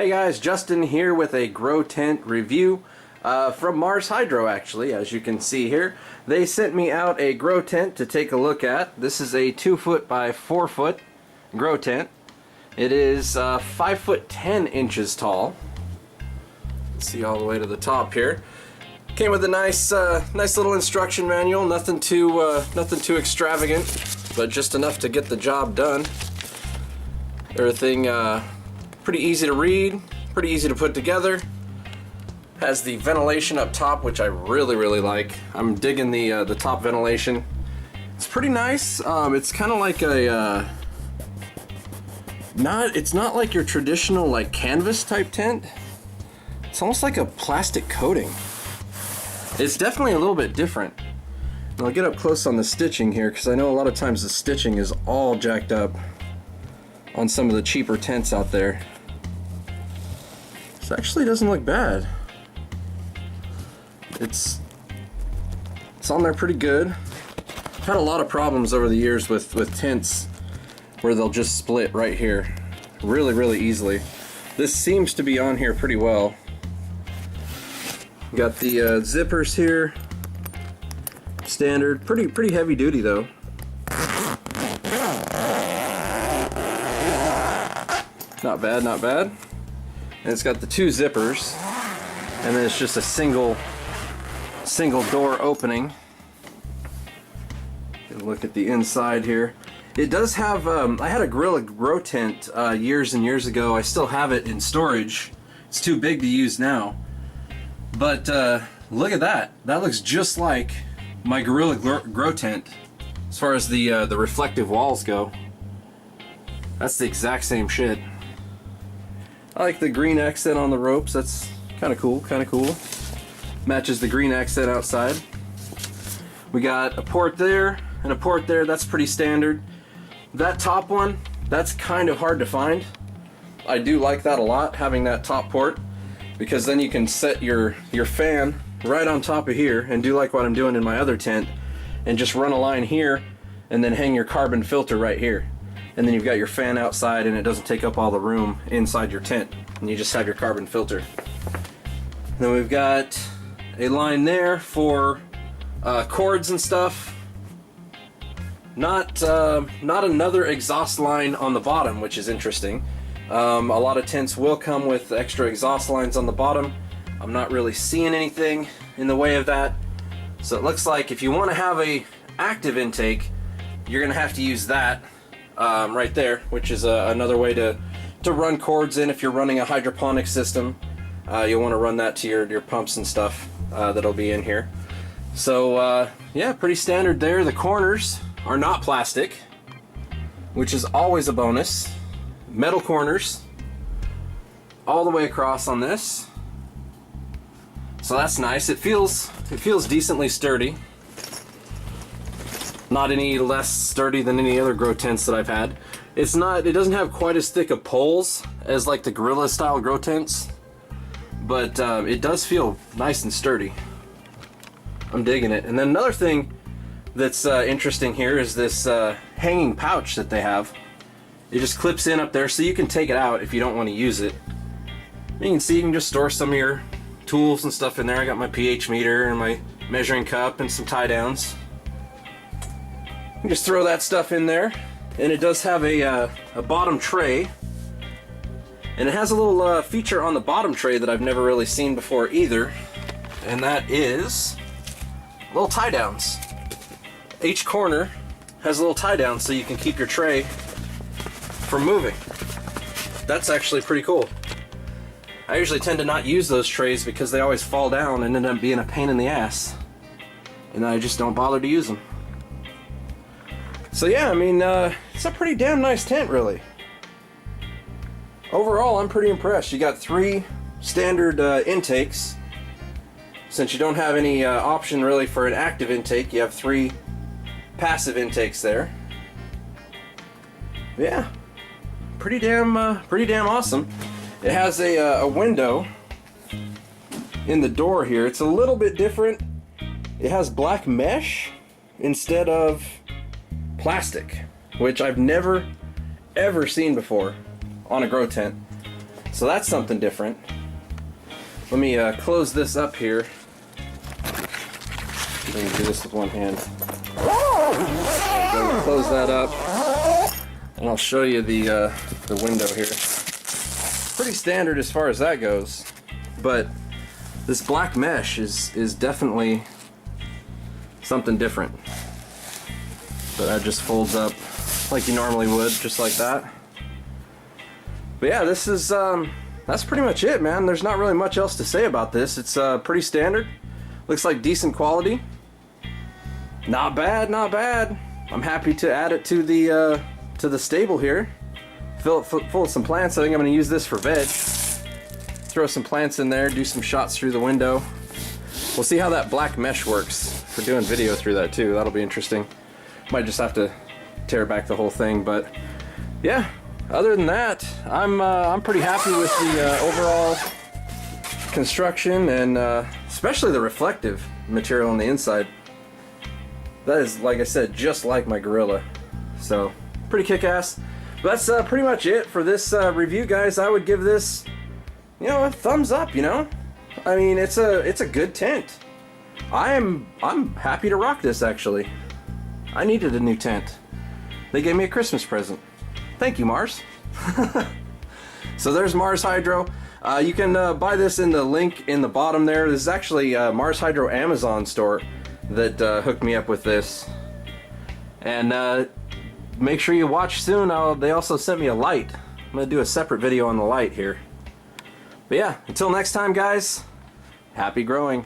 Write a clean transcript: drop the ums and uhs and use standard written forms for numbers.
Hey guys, Justin here with a grow tent review from Mars Hydro. Actually, as you can see here, they sent me out a grow tent to take a look at. This is a 2 foot by 4 foot grow tent. It is 5 foot 10 inches tall. See all the way to the top here. Came with a nice little instruction manual. Nothing too extravagant, but just enough to get the job done. Everything pretty easy to read, pretty easy to put together. Has the ventilation up top, which I really like. I'm digging the top ventilation. It's pretty nice. It's kind of like a it's not like your traditional like canvas type tent. It's almost like a plastic coating. It's definitely a little bit different. And I'll get up close on the stitching here because I know a lot of times the stitching is all jacked up on some of the cheaper tents out there. This actually doesn't look bad. It's on there pretty good. I've had a lot of problems over the years with tents where they'll just split right here really easily. This seems to be on here pretty well. Got the zippers here, standard, pretty heavy duty though. Not bad, not bad. And it's got the 2 zippers, and then it's just a single door opening. Look at the inside here. It does have, I had a Gorilla Grow tent years and years ago. I still have it in storage. It's too big to use now. But look at that. That looks just like my Gorilla Grow tent as far as the reflective walls go. That's the exact same shit. I like the green accent on the ropes. That's kind of cool, Matches the green accent outside. We got a port there and a port there. That's pretty standard. That top one, that's kind of hard to find. I do like that a lot, having that top port, because then you can set your fan right on top of here and do like what I'm doing in my other tent and just run a line here and then hang your carbon filter right here. And then you've got your fan outside and it doesn't take up all the room inside your tent. And you just have your carbon filter. Then we've got a line there for cords and stuff. Not another exhaust line on the bottom, which is interesting. A lot of tents will come with extra exhaust lines on the bottom. I'm not really seeing anything in the way of that. So it looks like if you want to have a active intake, you're gonna have to use that right there, which is another way to run cords in. If you're running a hydroponic system, you'll want to run that to your pumps and stuff that'll be in here. So yeah, pretty standard there. The corners are not plastic, which is always a bonus. Metal corners all the way across on this, so that's nice. It feels decently sturdy. Not any less sturdy than any other grow tents that I've had. It doesn't have quite as thick of poles as like the Gorilla style grow tents, but it does feel nice and sturdy. I'm digging it. And then another thing that's interesting here is this hanging pouch that they have. It just clips in up there so you can take it out if you don't want to use it. You can see you can just store some of your tools and stuff in there. I got my pH meter and my measuring cup and some tie downs. You can just throw that stuff in there. And it does have a bottom tray. And it has a little feature on the bottom tray that I've never really seen before either. And that is little tie downs. Each corner has a little tie down so you can keep your tray from moving. That's actually pretty cool. I usually tend to not use those trays because they always fall down and end up being a pain in the ass. And I just don't bother to use them. So yeah, I mean, it's a pretty damn nice tent, really. Overall, I'm pretty impressed. You got 3 standard intakes. Since you don't have any option really for an active intake, you have 3 passive intakes there. Yeah, pretty damn awesome. It has a window in the door here. It's a little bit different. It has black mesh instead of plastic, which I've never ever seen before on a grow tent. So that's something different. Let me close this up here. I'm going to do this with one hand. I'm going to close that up, and I'll show you the window here. Pretty standard as far as that goes, but this black mesh is definitely something different. So that just folds up like you normally would, just like that. But yeah, this is that's pretty much it, man. There's not really much else to say about this. It's pretty standard. Looks like decent quality. Not bad, not bad. I'm happy to add it to the stable here. Fill it full of some plants. I think I'm going to use this for veg. Throw some plants in there, do some shots through the window. We'll see how that black mesh works for doing video through that too. That'll be interesting. Might just have to tear back the whole thing, but yeah. Other than that, I'm pretty happy with the overall construction, and especially the reflective material on the inside. That is, like I said, just like my Gorilla. So, pretty kick-ass. But that's pretty much it for this review, guys. I would give this, you know, a thumbs up, you know? I mean, it's a good tent. I'm happy to rock this, actually. I needed a new tent. They gave me a Christmas present. Thank you, Mars. So there's Mars Hydro. You can buy this in the link in the bottom there. This is actually Mars Hydro Amazon store that hooked me up with this. And make sure you watch soon. They also sent me a light. I'm going to do a separate video on the light here. But yeah, until next time, guys, happy growing.